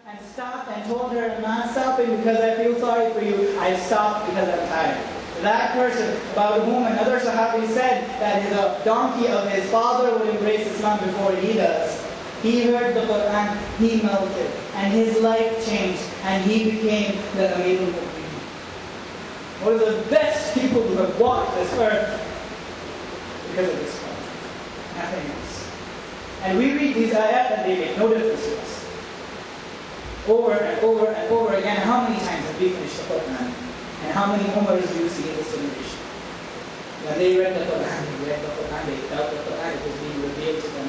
and stopped and told her, I'm not stopping because I feel sorry for you. I stopped because I'm tired. That person about whom another Sahabi said that the donkey of his father would embrace Islam before he does. He heard the Quran, he melted, and his life changed, and he became the Amir al-Mu'mineen. One of the best people who have walked this earth because of this Quran. Nothing else. And we read these ayat and they make no difference to us. Over and over and over again, how many times have we finished the Quran? And how many Umars do you see in this generation? When they read the Quran, they felt the Quran, it was being revealed to them.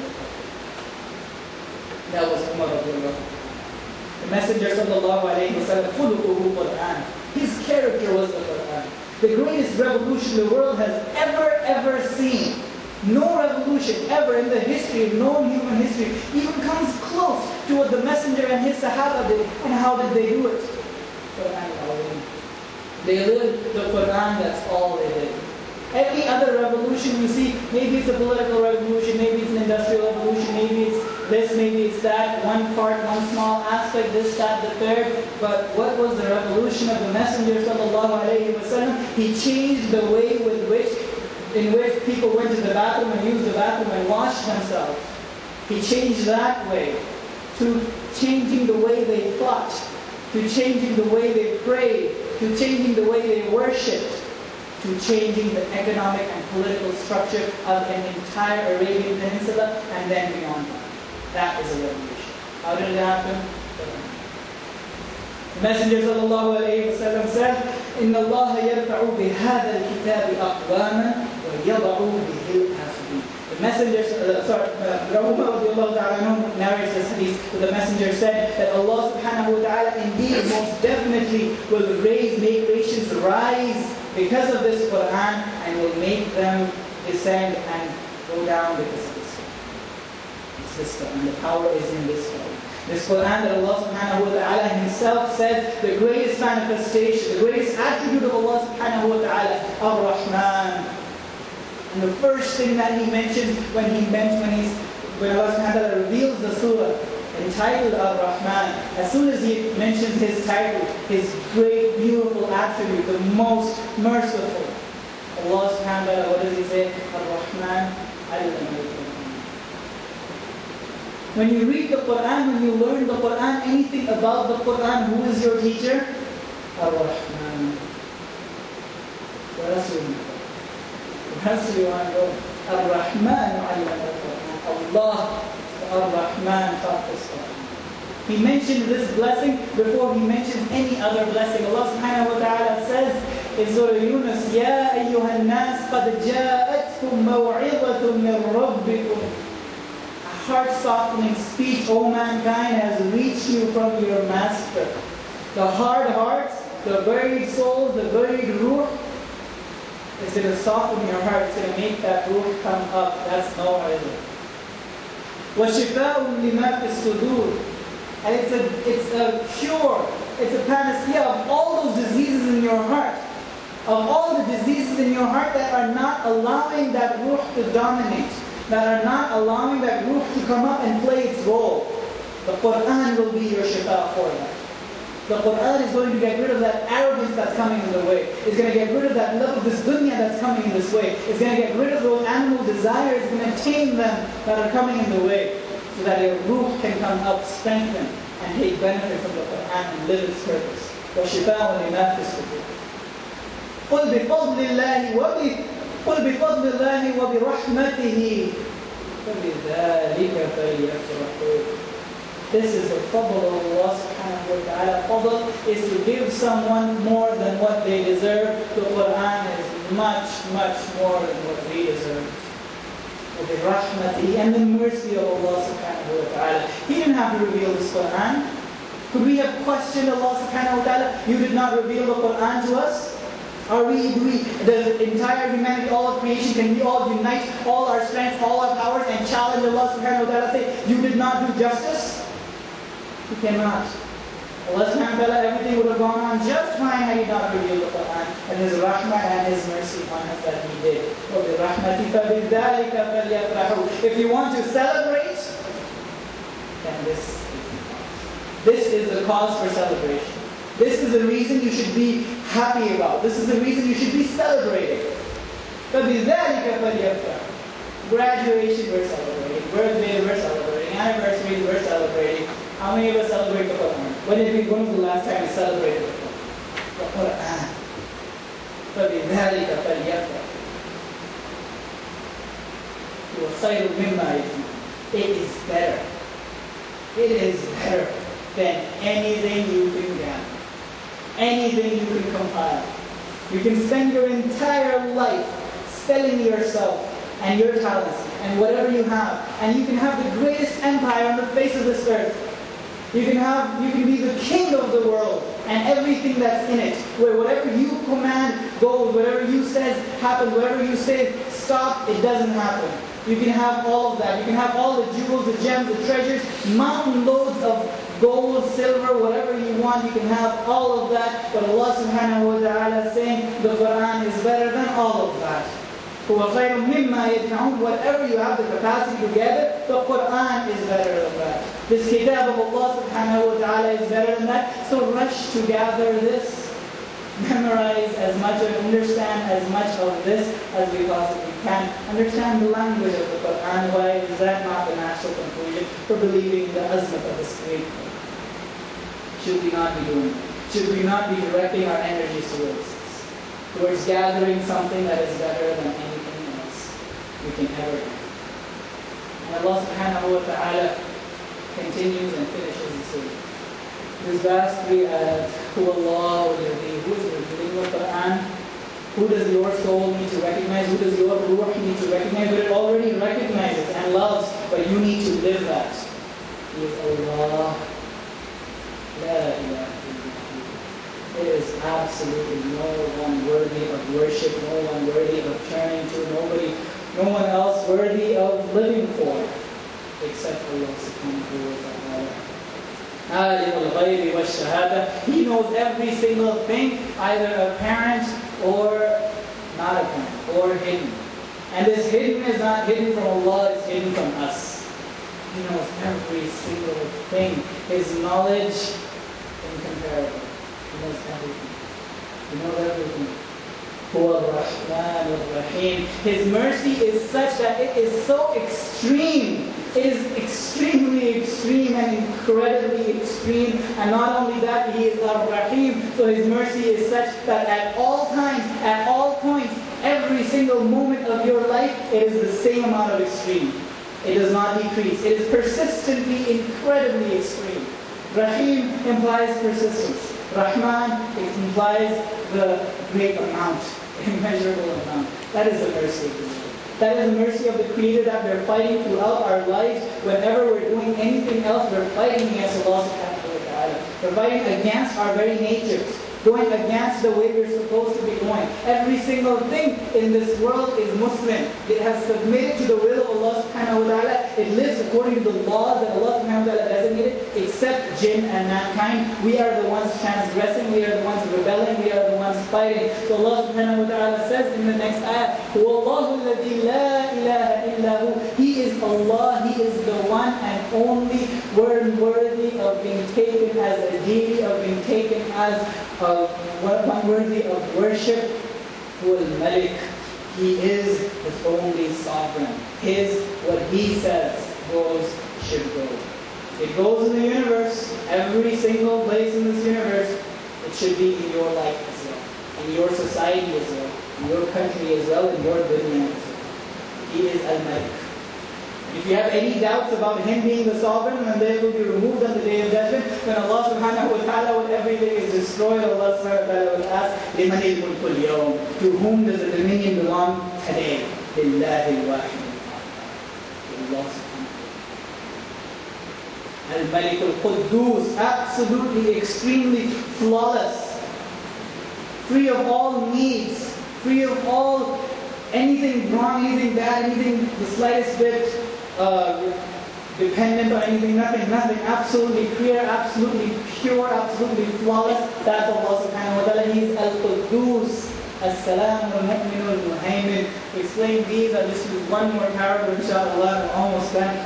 That was Umar radiallahu anhu. The Messenger sallallahu alayhi wa sallam, khuluquhu Quran. His character was the Quran. The greatest revolution the world has ever seen. No revolution ever in the history of known human history even comes close to what the Messenger and his Sahaba did. And how did they do it? Quran. They lived the Quran, that's all they did. Every other revolution you see, maybe it's a political revolution, maybe it's an industrial revolution, maybe it's this, maybe it's that, one part, one small aspect, this, that, the third. But what was the revolution of the Messenger sallallahu alayhi wa sallam? He changed the way in which people went to the bathroom and used the bathroom and washed themselves. He changed that way to changing the way they thought, to changing the way they prayed, to changing the way they worshipped, to changing the economic and political structure of an entire Arabian Peninsula and then beyond that. That is a revolution. How did it happen? The Messenger sallallahu alayhi wa sallam said, إِنَّ اللَّهَ يَرْفَعُ بِهَذَا الْكِتَابِ أَقْوَامًا وَيَضَعُ بِهِ الْآخِرِينَ. The Messenger, Umar narrates this hadith, where the Messenger said that Allah subhanahu wa ta'ala indeed most definitely will make nations rise because of this Quran and will make them descend and go down because of this Quran. It's this Quran. The power is in this Quran. This Quran that Allah subhanahu wa ta'ala himself said, the greatest manifestation, the greatest attribute of Allah subhanahu wa ta'ala, Ar-Rahman. And the first thing that he mentions when Allah subhanahu wa ta'ala reveals the surah entitled Ar-Rahman, as soon as he mentions his title, his great, beautiful attribute, the most merciful, Allah subhanahu wa ta'ala, what does he say? Ar-Rahman, allama al-Qur'an. When you read the Quran, when you learn the Quran, anything about the Quran, who is your teacher? Ar-Rahman. What else do you know? Where else do you want to go? Ar-Rahman allama al-Qur'an. Allah, Ar-Rahman taught this Quran. He mentioned this blessing before he mentions any other blessing. Allah subhanahu wa ta'ala says in Surah Yunus, Ya ayyuhan nas qad ja'atkum maw'idhatun min rabbikum. A heart-softening speech, O mankind, has reached you from your master. The hard hearts, the buried souls, the buried ruh, it's going to soften your heart. It's going to make that ruh come up. That's no idea. وَشِفَاءٌ لِمَا فِي الصُّدُورِ. And it's a cure, it's a panacea of all those diseases in your heart. Of all the diseases in your heart that are not allowing that ruh to dominate, that are not allowing that ruh to come up and play its role. The Quran will be your shifa for that. The Quran is going to get rid of that arrogance that's coming in the way. It's going to get rid of that love of this dunya that's coming in this way. It's going to get rid of those animal desires. It's going to tame them that are coming in the way, so that your ruh can come up, strengthen, and take benefit from the Quran and live its purpose. وَشِفَاءٌ لِمَا فِي الصُّدُورِ. قُلْ بِفَضْلِ اللَّهِ وَبِرَحْمَتِهِ فَبِذَلِكَ فَلْيَفْرَحُوا. This is the fadl of Allah subhanahu wa ta'ala. Fadl is to give someone more than what they deserve. The Quran is much, much more than what we deserve. وَبِرَحْمَتِهِ, and the mercy of Allah subhanahu wa ta'ala. He didn't have to reveal this Quran. Could we have questioned Allah subhanahu wa ta'ala? You did not reveal the Quran to us? The entire humanity, all of creation, can we all unite all our strengths, all our powers, and challenge Allah subhanahu wa ta'ala, say, you did not do justice? We cannot. Allah subhanahu wa ta'ala, everything would have gone on just fine had He not revealed the Quran, and His rahmah and His mercy on us that He did. If you want to celebrate, then this is the cause. This is the cause for celebration. This is the reason you should be happy about. This is the reason you should be celebrating. فَبِذَلِكَ فَلْيَفْرَحُوا. Graduation, we're celebrating. Birthday, we're celebrating. Anniversaries, we're celebrating. How many of us celebrate the Quran? When was the last time you celebrated the Quran? فَبِذَلِكَ فَلْيَفْرَحُوا. وَخَيْرٌ مِمَّا يَجْمَعُونَ. It is better. It is better than anything you can gather. Anything you can compile. You can spend your entire life selling yourself and your talents and whatever you have, and you can have the greatest empire on the face of this earth. You can be the king of the world and everything that's in it, where whatever you command goes, whatever you say happens, whatever you say stop, it doesn't happen. You can have all of that. You can have all the jewels, the gems, the treasures, mountain loads of gold, silver, whatever you want. You can have all of that. But Allah subhanahu wa ta'ala is saying the Quran is better than all of that. وَخَيْرٌ مِمَّا يَجْمَعُونَ. Whatever you have the capacity to gather, the Quran is better than that. This kitab of Allah subhanahu wa ta'ala is better than that. So rush to gather this. Memorize as much and understand as much of this as we possibly can. Understand the language of the Quran. Why is that not the natural conclusion for believing in the azmat of this great book? Should we not be doing? Should we not be directing our energies towards this? Towards gathering something that is better than anything else we can ever do. And Allah subhanahu wa ta'ala continues and finishes the surah. This vast three ayat, who Allah, who is revealing the Quran, who does your soul need to recognize, who does your ruh need to recognize, but it already recognizes and loves, but you need to live that. He is Allah, La ilaha illallah. There is absolutely no one worthy of worship, no one worthy of turning to, no one else worthy of living for, except Allah subhanahu wa ta'ala. He knows every single thing, either apparent or not apparent, or hidden. And this hidden is not hidden from Allah, it's hidden from us. He knows every single thing. His knowledge incomparable. He knows everything. He knows everything. His mercy is such that it is so extreme. It is extremely extreme and incredibly extreme. And not only that, He is Ar-Rahim. So His mercy is such that at all times, at all points, every single moment of your life, it is the same amount of extreme. It does not decrease. It is persistently, incredibly extreme. Rahim implies persistence. Rahman, it implies the great amount, immeasurable amount. That is the mercy of the Lord. That is the mercy of the Creator that we're fighting throughout our lives. Whenever we're doing anything else, we're fighting against Allah subhanahu wa ta'ala. We're fighting against our very natures. Going against the way we're supposed to be going. Every single thing in this world is Muslim. It has submitted to the will of Allah subhanahu wa ta'ala. It lives according to the laws that Allah subhanahu wa ta'ala designated, except jinn and mankind. We are the ones transgressing, we are the ones rebelling, we are the ones fighting. So Allah subhanahu wa ta'ala says in the next ayah, وَاللَّهُ الَّذِي لَا إِلَهَ إِلَّا هُ. He is Allah, He is the one and only one worthy of being taken as a deity, of being taken as one worthy of worship. Wal Malik. He is the only sovereign. What He says goes, should go. It goes in the universe, every single place in this universe. It should be in your life as well, in your society as well, in your country as well, in your dunya as well. He is Al-Malik. If you have any doubts about Him being the sovereign, and they will be removed on the Day of Judgment, then Allah subhanahu wa ta'ala, when everything is destroyed, Allah subhanahu wa ta'ala will ask, لِمَنِ الْمُلْكُ الْيَوْمِ. To whom does the dominion belong today? لِلَّهِ الْوَاحِدِ الْقَهَّارِ. Allah subhanahu wa ta'ala. Al-Malik al-Quddus, absolutely, extremely flawless, free of all needs, free of all anything wrong, anything bad, anything the slightest bit dependent on anything, nothing, absolutely clear, absolutely pure, absolutely flawless. That's Allah subhanahu wa ta'ala. He is Al-Quddus, As-Salam, Al-Mu'min, Al-Muhaymin. Explain these, I'll just use one more paragraph, inshallah, we're almost done.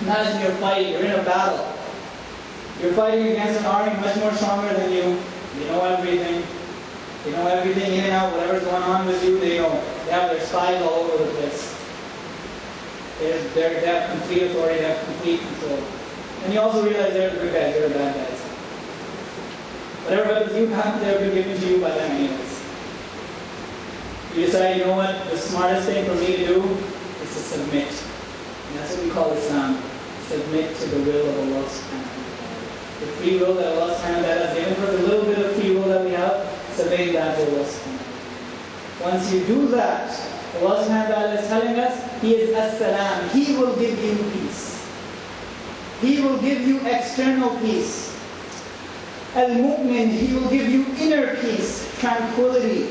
Imagine you're fighting, you're in a battle. You're fighting against an army much more stronger than you. They know everything. They know everything in and out. Whatever's going on with you, they know. They have their spies all over the place. They have complete authority. They have complete control. And you also realize they're the good guys. They're the bad guys. Whatever weapons you have, they've been given to you by them anyways. You decide, you know what? The smartest thing for me to do is to submit. And that's what we call Islam. Submit to the will of Allah subhanahu wa ta'ala. The free will that Allah subhanahu wa ta'ala has given for the little bit of free will that we have, submit that to Allah subhanahu wa ta'ala. Once you do that, Allah subhanahu wa ta'ala is telling us, He is as-salam. He will give you peace. He will give you external peace. Al-mu'min, He will give you inner peace, tranquility.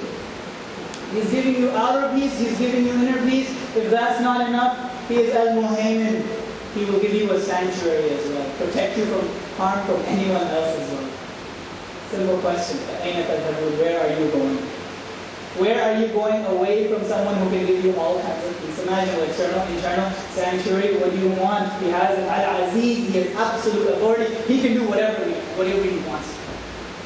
He's giving you outer peace, He's giving you inner peace. If that's not enough, He is al-muhaymin. He will give you a sanctuary as well, protect you from harm from anyone else as well. Simple question, where are you going? Where are you going away from someone who can give you all kinds of peace? Imagine external, internal sanctuary. What do you want? He has an Al-Aziz, He has absolute authority. He can do whatever He wants.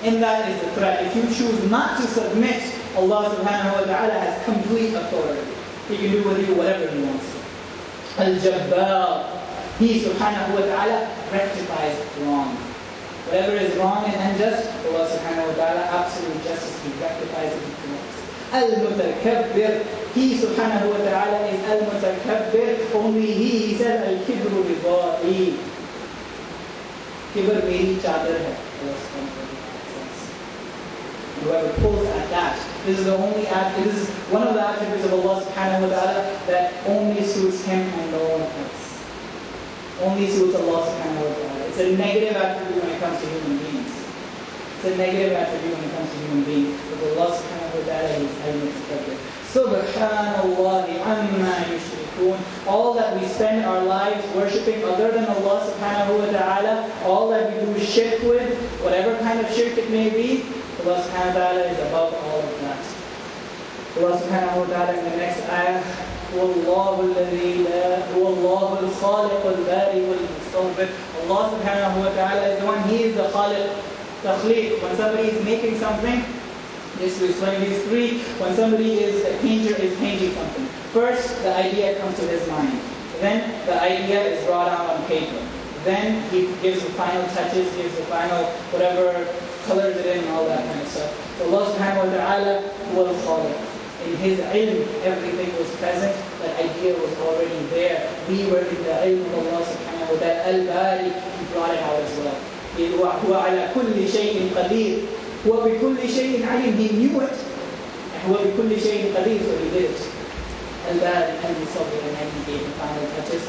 And that is the threat. If you choose not to submit, Allah subhanahu wa ta'ala has complete authority. He can do with you whatever He wants. Al-Jabbar. He subhanahu wa ta'ala rectifies wrong. Whatever is wrong and unjust, Allah subhanahu wa ta'ala, absolute justice, He rectifies it and corrects it. Al-Mutakabbir. He subhanahu wa ta'ala is Al-Mutakabbir. Only He says, Al-Kibru Ridai. Kibr meri chadar hai. Allah subhanahu wa ta'ala says. Whoever pulls at that, this is the only attribute, this is one of the attributes of Allah subhanahu wa ta'ala that only suits Him and no one else. Only suits Allah subhanahu wa ta'ala. It's a negative attribute when it comes to human beings. It's a negative attribute when it comes to human beings. But Allah subhanahu wa ta'ala is al-mutakabbir. Subhanallahi amma yushrikun. All that we spend our lives worshipping other than Allah subhanahu wa ta'ala, all that we do shirk with, whatever kind of shirk it may be, Allah subhanahu wa ta'ala is above all of that. Allah subhanahu wa ta'ala in the next ayah, وَاللَّهُ الَّذِي لَا وَاللَّهُ الْخَالِقُ الْبَارِئُ الْمُصَوِّرُ. Allah subhanahu wa ta'ala is the one, He is the Khaliq, Takhliq. When somebody is making something, just to explain these three, when somebody is, a painter is painting something. First, the idea comes to his mind. Then, the idea is brought out on paper. Then, he gives the final touches, gives the final, whatever, colors it in and all that kind of stuff. So Allah subhanahu wa ta'ala was Khaliq. In His ilm, everything was present. That idea was already there. We were in the ilm of Allah subhanahu wa ta'ala. Al-Bari, He brought it out as well. هُوَ عَلَى كُلِّ شَيْءٍ قَدِيرٍ. هُوَ بِكُلِّ شَيْءٍ عَلِيمٍ. He knew it. And هُوَ بِكُلِّ شَيْءٍ قَدِيرٍ, so He did it. Al-Bari, and He saw it, and then He gave the final touches.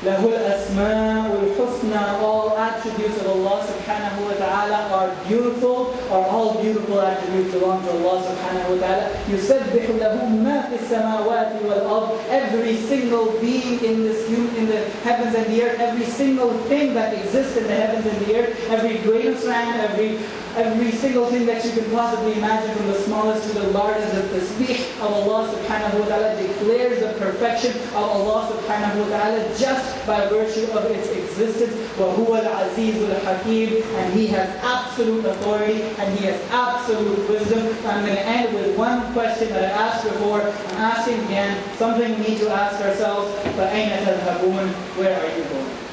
لَهُ الْأَسْمَاءُ الْحُسْنَى. All attributes of Allah subhanahu wa ta'ala are beautiful, or all beautiful attributes belong to Allah subhanahu wa ta'ala. يُسَبِّحُ لَهُ مَا فِي السَّمَاوَاتِ وَالْأَرْضِ. Every single being in the heavens and the earth, every single thing that exists in the heavens and the earth, every grain of sand, every single thing that you can possibly imagine, from the smallest to the largest, the tasbih of Allah subhanahu wa ta'ala declares the perfection of Allah subhanahu wa ta'ala just by virtue of its existence. وَهُوَ الْعَزِيزُ الْحَكِيمُ. And He has absolute authority and He has absolute wisdom. So I'm going to end with one question that I asked before. I'm asking again, something we need to ask ourselves. فَأَيْنَ تَذْهَبُونَ. Where are you going?